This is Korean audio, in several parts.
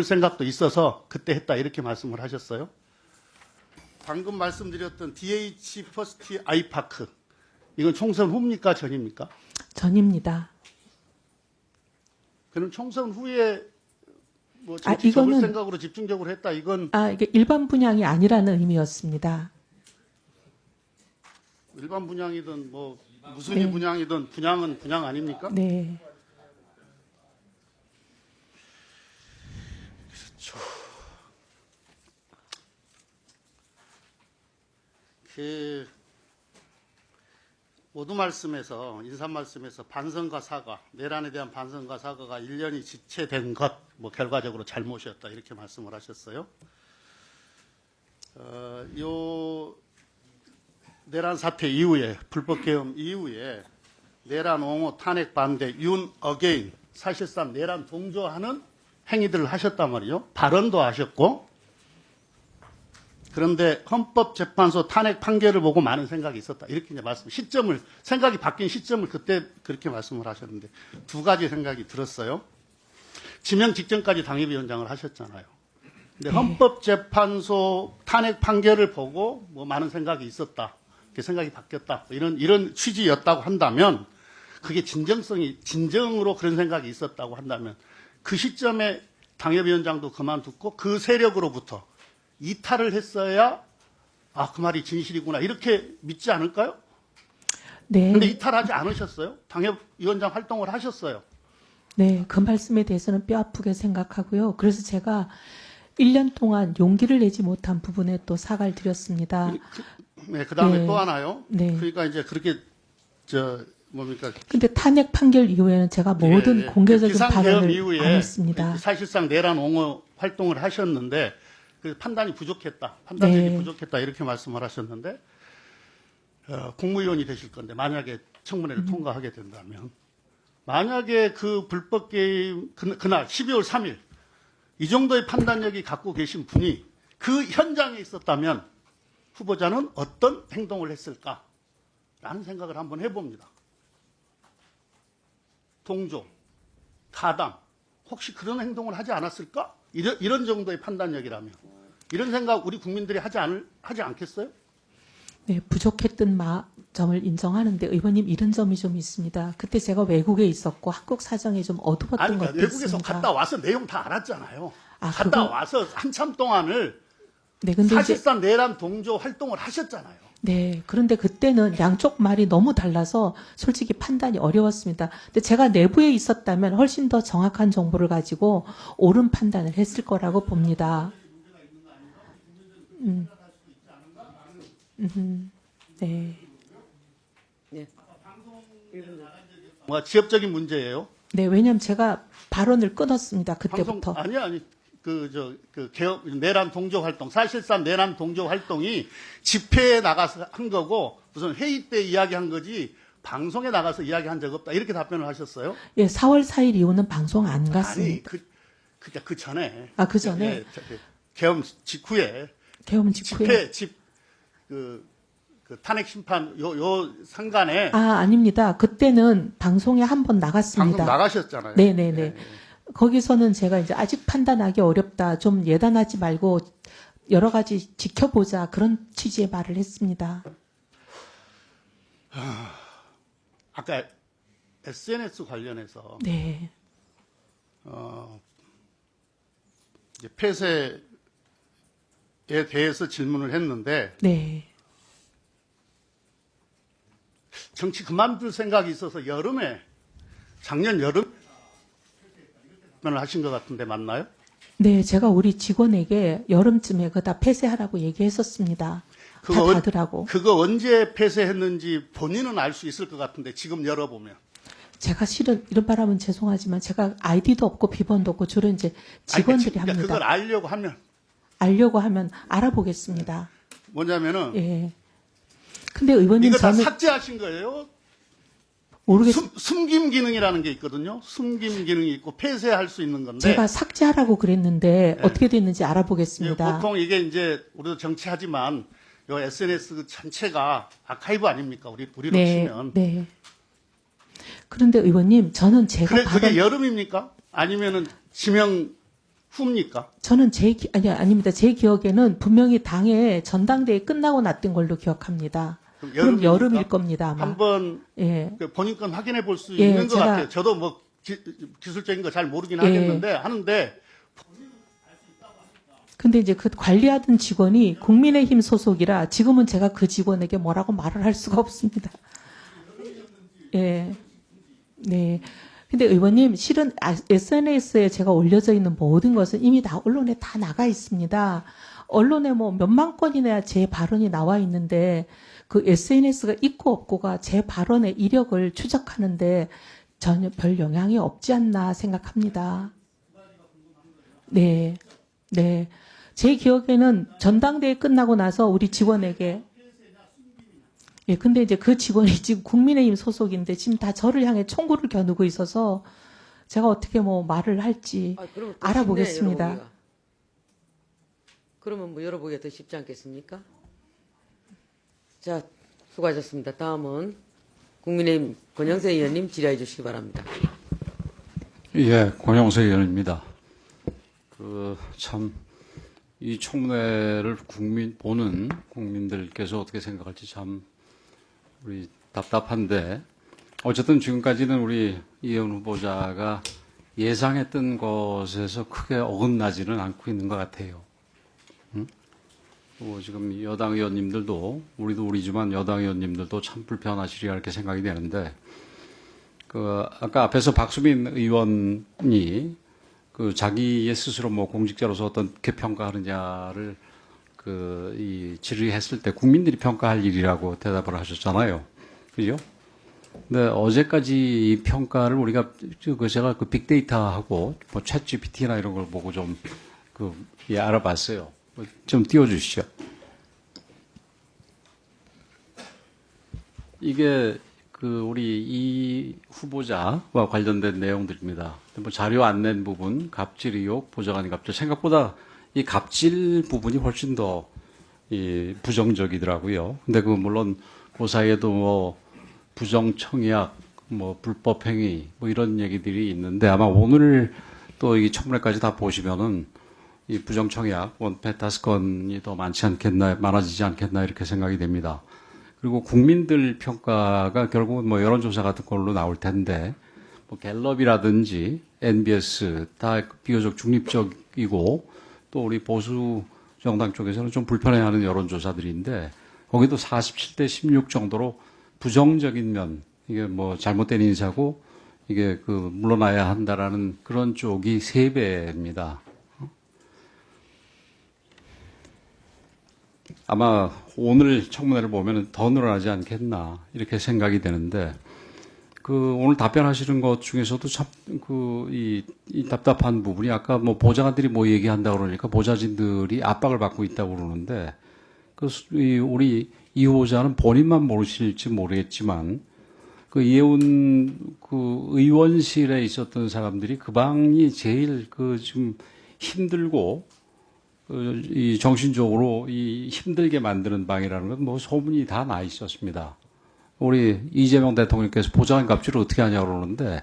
생각도 있어서 그때 했다 이렇게 말씀을 하셨어요. 방금 말씀드렸던 DH 퍼스트 아이파크 이건 총선 후입니까 전입니까? 전입니다. 그럼 총선 후에 뭐 정치 접을 생각으로 집중적으로 했다 이건 이게 일반 분양이 아니라는 의미였습니다. 일반 분양이든 뭐 무슨 네. 분양이든 분양은 분양 아닙니까? 네. 그 모두 말씀에서 인사 말씀에서 반성과 사과, 내란에 대한 반성과 사과가 1년이 지체된 것, 뭐 결과적으로 잘못이었다 이렇게 말씀을 하셨어요. 요 내란 사태 이후에 불법 계엄 이후에 내란 옹호 탄핵 반대 윤 어게인 사실상 내란 동조하는 행위들을 하셨단 말이죠. 발언도 하셨고. 그런데 헌법재판소 탄핵 판결을 보고 많은 생각이 있었다. 이렇게 이제 생각이 바뀐 시점을 그때 그렇게 말씀을 하셨는데 두 가지 생각이 들었어요. 지명 직전까지 당협위원장을 하셨잖아요. 근데 헌법재판소 탄핵 판결을 보고 뭐 많은 생각이 있었다. 생각이 바뀌었다. 이런 취지였다고 한다면 그게 진정으로 그런 생각이 있었다고 한다면 그 시점에 당협위원장도 그만두고 그 세력으로부터 이탈을 했어야 그 말이 진실이구나 이렇게 믿지 않을까요? 네. 그런데 이탈하지 않으셨어요? 당협위원장 활동을 하셨어요. 네, 그 말씀에 대해서는 뼈아프게 생각하고요. 그래서 제가 1년 동안 용기를 내지 못한 부분에 또 사과를 드렸습니다. 네, 그 다음에 네. 또 하나요. 네. 그러니까 이제 그렇게 뭡니까? 근데 탄핵 판결 이후에는 제가 모든 공개적인 비상계엄 발언을 이후에 안 했습니다. 사실상 내란 옹호 활동을 하셨는데 그 판단이 부족했다. 판단력이 네. 부족했다. 이렇게 말씀을 하셨는데 국무위원이 되실 건데 만약에 청문회를 통과하게 된다면 만약에 그 불법 게임 그날 12월 3일 이 정도의 판단력이 갖고 계신 분이 그 현장에 있었다면 후보자는 어떤 행동을 했을까라는 생각을 한번 해봅니다. 동조, 가담, 혹시 그런 행동을 하지 않았을까? 이런 정도의 판단력이라면 이런 생각 우리 국민들이 하지 않겠어요? 네, 부족했던 점을 인정하는데 의원님 이런 점이 좀 있습니다. 그때 제가 외국에 있었고 한국 사정이 좀 어두웠던 아니, 것도 외국에서 있습니다. 갔다 와서 내용 다 알았잖아요. 갔다 그건- 와서 한참 동안을 네, 근데 이제 사실상 내란 동조 활동을 하셨잖아요. 네, 그런데 그때는 양쪽 말이 너무 달라서 솔직히 판단이 어려웠습니다. 근데 제가 내부에 있었다면 훨씬 더 정확한 정보를 가지고 옳은 판단을 했을 거라고 봅니다. 네. 뭔가 지엽적인 문제예요. 네, 왜냐면 제가 발언을 끊었습니다. 그때부터. 아니 내란 동조 활동 사실상 내란 동조 활동이 집회에 나가서 한 거고 무슨 회의 때 이야기한 거지 방송에 나가서 이야기한 적 없다 이렇게 답변을 하셨어요. 예, 4월 4일 이후는 방송 안 아니 갔습니다. 그 전에 그 전에? 예, 계엄 직후에 계엄 직후에. 그 탄핵 심판 요 상간에 아닙니다. 그때는 방송에 한 번 나갔습니다. 방송 나가셨잖아요. 네네네. 예. 거기서는 제가 이제 아직 판단하기 어렵다. 좀 예단하지 말고 여러 가지 지켜보자. 그런 취지의 말을 했습니다. 아까 SNS 관련해서 네. 이제 폐쇄에 대해서 질문을 했는데 네. 정치 그만둘 생각이 있어서 작년 여름 답변을 하신 것 같은데 맞나요? 네, 제가 우리 직원에게 여름쯤에 그거 다 폐쇄하라고 얘기했었습니다. 다 닫으라고. 그거 언제 폐쇄했는지 본인은 알 수 있을 것 같은데 지금 열어보면. 제가 실은 이런 말하면 죄송하지만 제가 아이디도 없고 비번도 없고 주로 이제 직원들이 그러니까 합니다. 그걸 알려고 하면 알아보겠습니다. 뭐냐면은 예. 근데 의원님 이거 다 저는 삭제하신 거예요. 모르겠습니다. 숨김 기능이라는 게 있거든요. 숨김 기능이 있고 폐쇄할 수 있는 건데. 제가 삭제하라고 그랬는데 네. 어떻게 됐는지 예, 알아보겠습니다. 보통 이게 이제 우리도 정치하지만 요 SNS 전체가 아카이브 아닙니까? 우리로 치면. 네. 그런데 의원님 저는 제가 그게 여름입니까? 아니면은 지명 후입니까? 저는 아닙니다. 제 기억에는 분명히 당에 전당대회 끝나고 났던 걸로 기억합니다. 그럼 여름입니까? 여름일 겁니다, 아마. 한번 예. 그 본인권 확인해 볼 수 예, 있는 것 제가- 같아요. 저도 뭐 기술적인 거 잘 모르긴 예. 하겠는데 하는데 근데 이제 그 관리하던 직원이 국민의힘 소속이라 지금은 제가 그 직원에게 뭐라고 말을 할 수가 없습니다. 예. 네. 근데 의원님, 실은 SNS에 제가 올려져 있는 모든 것은 이미 다 언론에 다 나가 있습니다. 언론에 뭐 몇만 건이나 제 발언이 나와 있는데 그 SNS가 있고 없고가 제 발언의 이력을 추적하는데 전혀 별 영향이 없지 않나 생각합니다. 네. 네. 제 기억에는 전당대회 끝나고 나서 우리 직원에게 예, 근데 이제 그 직원이 지금 국민의힘 소속인데 지금 다 저를 향해 총구를 겨누고 있어서 제가 어떻게 뭐 말을 할지 그럼 더 알아보겠습니다. 쉽네, 열어보기가. 그러면 뭐 열어보기가 더 쉽지 않겠습니까? 자, 수고하셨습니다. 다음은 국민의힘 권영세 의원님 질의해 주시기 바랍니다. 예, 권영세 의원입니다. 이 청문회를 보는 국민들께서 어떻게 생각할지 참 우리 답답한데, 어쨌든 지금까지는 우리 이혜원 후보자가 예상했던 것에서 크게 어긋나지는 않고 있는 것 같아요. 지금 여당 의원님들도, 우리도 우리지만 여당 의원님들도 참 불편하시리라 이렇게 생각이 되는데, 아까 앞에서 박수민 의원이 자기의 스스로 뭐 공직자로서 어떻게 평가하느냐를 이 질의했을 때 국민들이 평가할 일이라고 대답을 하셨잖아요. 그죠? 근데 어제까지 이 평가를 우리가 제가 빅데이터하고 뭐 챗GPT나 이런 걸 보고 좀 알아봤어요. 좀 띄워주시죠. 이게 우리 이 후보자와 관련된 내용들입니다. 뭐 자료 안 낸 부분, 갑질 의혹, 보좌관 갑질. 생각보다 이 갑질 부분이 훨씬 더 부정적이더라고요. 근데 물론 그 사이에도 뭐 부정청약, 뭐 불법행위, 뭐 이런 얘기들이 있는데 아마 오늘 또 이 청문회까지 다 보시면은 이 부정청약 원패 5건이 더 많아지지 않겠나 이렇게 생각이 됩니다. 그리고 국민들 평가가 결국은 뭐 여론조사 같은 걸로 나올 텐데, 뭐 갤럽이라든지 NBS 다 비교적 중립적이고 또 우리 보수 정당 쪽에서는 좀 불편해하는 여론조사들인데, 거기도 47대 16 정도로 부정적인 면, 이게 뭐 잘못된 인사고 이게 물러나야 한다라는 그런 쪽이 3배입니다. 아마 오늘 청문회를 보면 더 늘어나지 않겠나 이렇게 생각이 되는데, 오늘 답변하시는 것 중에서도 참 이 답답한 부분이, 아까 뭐 보좌관들이 뭐 얘기한다고 그러니까 보좌진들이 압박을 받고 있다고 그러는데, 우리 이 후보자는 본인만 모르실지 모르겠지만 이혜훈 의원실에 있었던 사람들이 그 방이 제일 좀 힘들고 이 정신적으로 힘들게 만드는 방이라는 건 뭐 소문이 다 나 있었습니다. 우리 이재명 대통령께서 보좌관 갑질을 어떻게 하냐고 그러는데,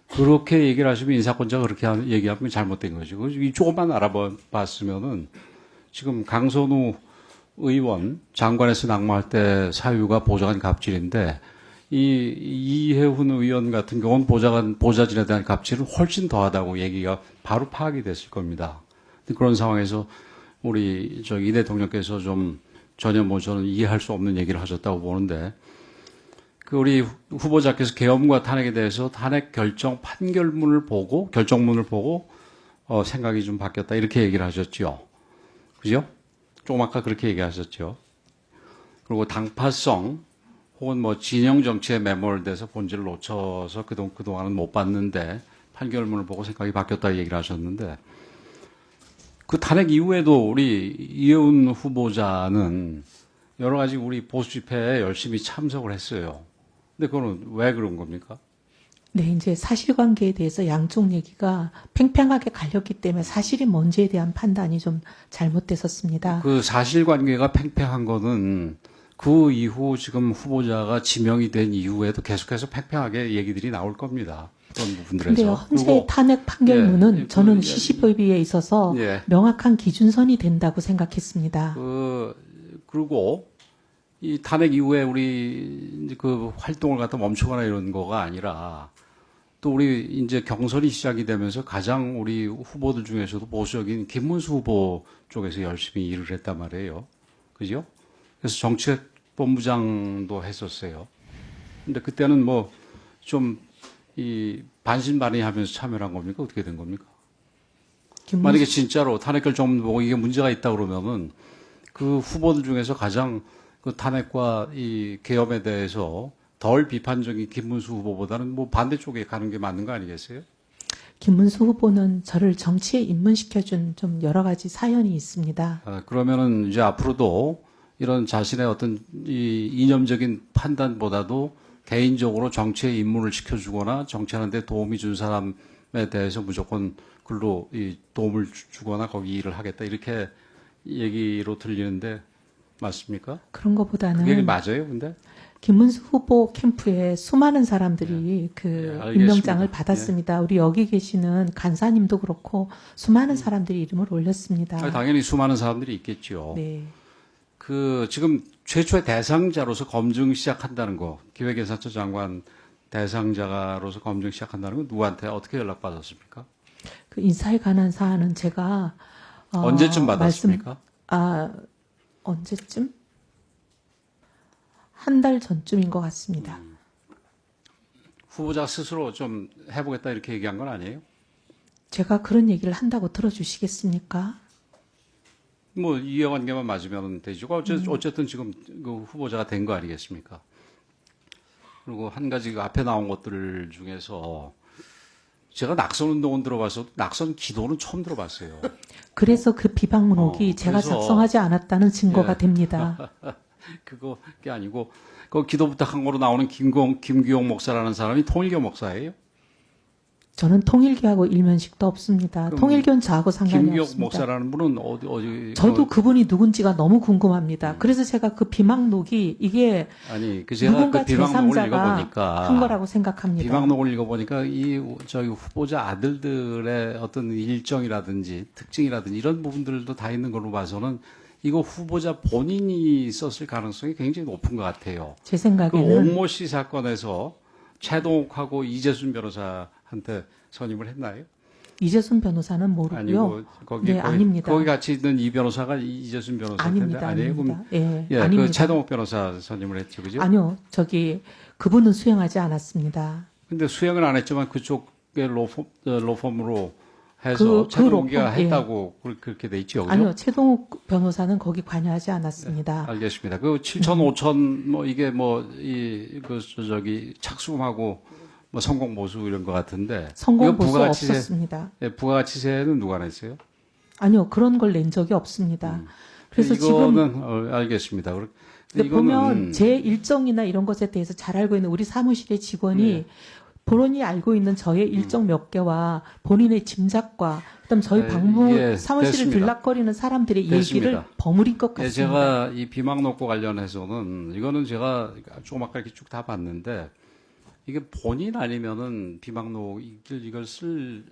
그렇게 얘기를 하시면 인사권자가 그렇게 얘기하면 잘못된 거죠. 이 조금만 알아봤으면은 지금 강선우 의원 장관에서 낙마할 때 사유가 보좌관 갑질인데, 이혜훈 의원 같은 경우는 보좌진에 대한 갑질은 훨씬 더하다고 얘기가 바로 파악이 됐을 겁니다. 그런 상황에서 우리 이 대통령께서 전혀 저는 이해할 수 없는 얘기를 하셨다고 보는데, 우리 후보자께서 계엄과 탄핵에 대해서 탄핵 결정문을 보고 생각이 좀 바뀌었다 이렇게 얘기를 하셨죠. 그죠? 조금 아까 그렇게 얘기하셨죠. 그리고 당파성 혹은 뭐 진영 정치에 매몰돼서 본질을 놓쳐서 그동안은 못 봤는데 판결문을 보고 생각이 바뀌었다 얘기를 하셨는데, 탄핵 이후에도 우리 이혜훈 후보자는 여러 가지 우리 보수 집회에 열심히 참석을 했어요. 근데 그거는 왜 그런 겁니까? 네, 이제 사실관계에 대해서 양쪽 얘기가 팽팽하게 갈렸기 때문에 사실이 뭔지에 대한 판단이 좀 잘못됐었습니다. 사실관계가 팽팽한 거는 그 이후 지금 후보자가 지명이 된 이후에도 계속해서 팽팽하게 얘기들이 나올 겁니다. 그런 부분들에서. 근데요, 헌재 그리고 탄핵 판결문은 예, 저는 그, 시시법의에 있어서 예. 명확한 기준선이 된다고 생각했습니다. 그리고 이 탄핵 이후에 우리 이제 그 활동을 갖다 멈추거나 이런 거가 아니라 또 우리 이제 경선이 시작이 되면서 가장 우리 후보들 중에서도 보수적인 김문수 후보 쪽에서 열심히 일을 했단 말이에요. 그죠? 그래서 정책본부장도 했었어요. 근데 그때는 뭐 좀 이 반신반의하면서 참여를 한 겁니까? 어떻게 된 겁니까? 만약에 진짜로 탄핵결 좀 보고 이게 문제가 있다 그러면은 그 후보들 중에서 가장 그 탄핵과 이 계엄에 대해서 덜 비판적인 김문수 후보보다는 뭐 반대쪽에 가는 게 맞는 거 아니겠어요? 김문수 후보는 저를 정치에 입문시켜준 좀 여러 가지 사연이 있습니다. 그러면은 이제 앞으로도 이런 자신의 어떤 이 이념적인 판단보다도 개인적으로 정치에 입문을 시켜주거나 정치하는 데 도움이 준 사람에 대해서 무조건 글로 이 도움을 주거나 거기 일을 하겠다 이렇게 얘기로 들리는데 맞습니까? 그런 그게 것보다는 맞아요, 근데? 김문수 후보 캠프에 수많은 사람들이 그 알겠습니다. 임명장을 받았습니다. 우리 여기 계시는 간사님도 그렇고 수많은 사람들이 이름을 올렸습니다. 당연히 수많은 사람들이 있겠죠. 네. 그 지금 최초의 대상자로서 검증 시작한다는 거, 기획예산처 장관 대상자로서 검증 시작한다는 건 누구한테 어떻게 연락받았습니까? 그 인사에 관한 사안은 제가 언제쯤 받았습니까? 언제쯤? 한 달 전쯤인 것 같습니다. 후보자 스스로 좀 해보겠다 이렇게 얘기한 건 아니에요? 제가 그런 얘기를 한다고 들어주시겠습니까? 뭐 이해관계만 맞으면 되죠. 어쨌든 지금 그 후보자가 된 거 아니겠습니까? 그리고 한 가지 그 앞에 나온 것들 중에서 제가 낙선운동은 들어봐서 낙선 기도는 처음 들어봤어요. 그래서 그 비방문옥이 제가 그래서- 작성하지 않았다는 증거가 예. 됩니다. 그게 아니고 그 기도 부탁한 거로 나오는 김규용 목사라는 사람이 통일교 목사예요. 저는 통일교하고 일면식도 없습니다. 그럼 통일교는 저하고 상관이 김규용 없습니다. 목사라는 분은 어디 저도 그분이 누군지가 너무 궁금합니다. 그래서 제가 그 비방록이 이게 아니 그 제가 누군가 그 비방록을 제3자가 읽어보니까 한 거라고 생각합니다. 비방록을 읽어보니까 이 저기 후보자 아들들의 어떤 일정이라든지 특징이라든지 이런 부분들도 다 있는 걸로 봐서는 이거 후보자 본인이 썼을 가능성이 굉장히 높은 것 같아요. 제 그 생각에는 옥모 씨 사건에서 최동욱하고 이재순 변호사한테 선임을 했나요? 이재순 변호사는 모르고요. 아니고 거기 네, 아닙니다. 거기 같이 있는 이 변호사가 이재순 변호사 아닙니다. 아니에요? 아닙니다. 예, 예, 아닙니다. 그 최동욱 변호사 선임을 했죠, 그죠? 아니요, 그분은 수행하지 않았습니다. 근데 수행을 안 했지만 그쪽의 로펌으로 해서 최동욱이가 로펌, 예. 했다고 그렇게 돼 있죠, 그죠? 아니요, 최동욱 변호사는 거기 관여하지 않았습니다. 알겠습니다. 그 7천, 5천 뭐 이게 저기 착수금하고 뭐 성공 모수 이런 것 같은데 성공 이거 보수 부가가치세- 없었습니다. 예, 부가가치세는 누가 냈어요? 아니요, 그런 걸 낸 적이 없습니다. 그래서 지금 이거는 알겠습니다. 근데 이거는 보면 제 일정이나 이런 것에 대해서 잘 알고 있는 우리 사무실의 직원이 네. 본인이 알고 있는 저의 일정 몇 개와 본인의 짐작과 그다음 저희 네, 방문 예, 사무실을 됐습니다. 들락거리는 사람들의 얘기를 됐습니다. 버무린 것 예, 같습니다. 제가 이 비망록과 관련해서는 이거는 제가 조금 아까 이렇게 쭉 다 봤는데 이게 본인 아니면은 비망록 이걸 쓸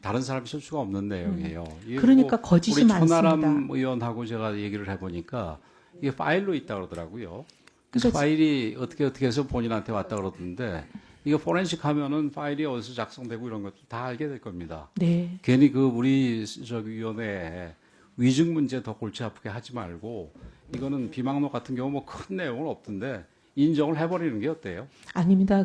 다른 사람이 쓸 수가 없는 내용이에요. 이게 그러니까 뭐 거짓이 우리 천하람 많습니다. 의원하고 제가 얘기를 해보니까 이게 파일로 있다 그러더라고요. 그래서 그러니까 파일이 어떻게 해서 본인한테 왔다 그러던데 이거 포렌식 하면은 파일이 어디서 작성되고 이런 것도 다 알게 될 겁니다. 네. 괜히 그 우리 위원회에 위증 문제 더 골치 아프게 하지 말고 이거는 비망록 같은 경우 뭐 큰 내용은 없던데 인정을 해버리는 게 어때요? 아닙니다.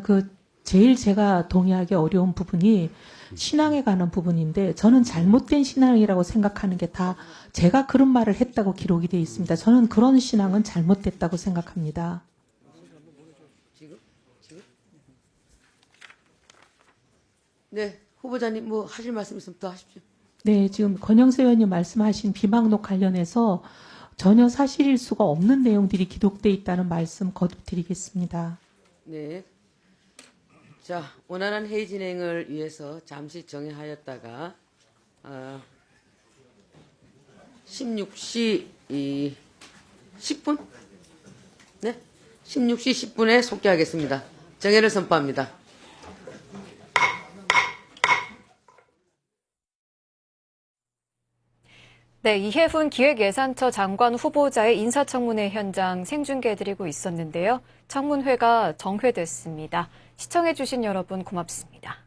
제일 제가 동의하기 어려운 부분이 신앙에 관한 부분인데 저는 잘못된 신앙이라고 생각하는 게 다 제가 그런 말을 했다고 기록이 되어 있습니다. 저는 그런 신앙은 잘못됐다고 생각합니다. 네, 후보자님 뭐 하실 말씀 있으면 더 하십시오. 네, 지금 권영세 의원님 말씀하신 비망록 관련해서 전혀 사실일 수가 없는 내용들이 기록돼 있다는 말씀 거듭 드리겠습니다. 네. 자, 원활한 회의 진행을 위해서 잠시 정회하였다가 16시 10분? 네, 16시 10분에 속개하겠습니다. 정회를 선포합니다. 네, 이해훈 기획예산처 장관 후보자의 인사청문회 현장 생중계해드리고 있었는데요. 청문회가 정회됐습니다. 시청해주신 여러분 고맙습니다.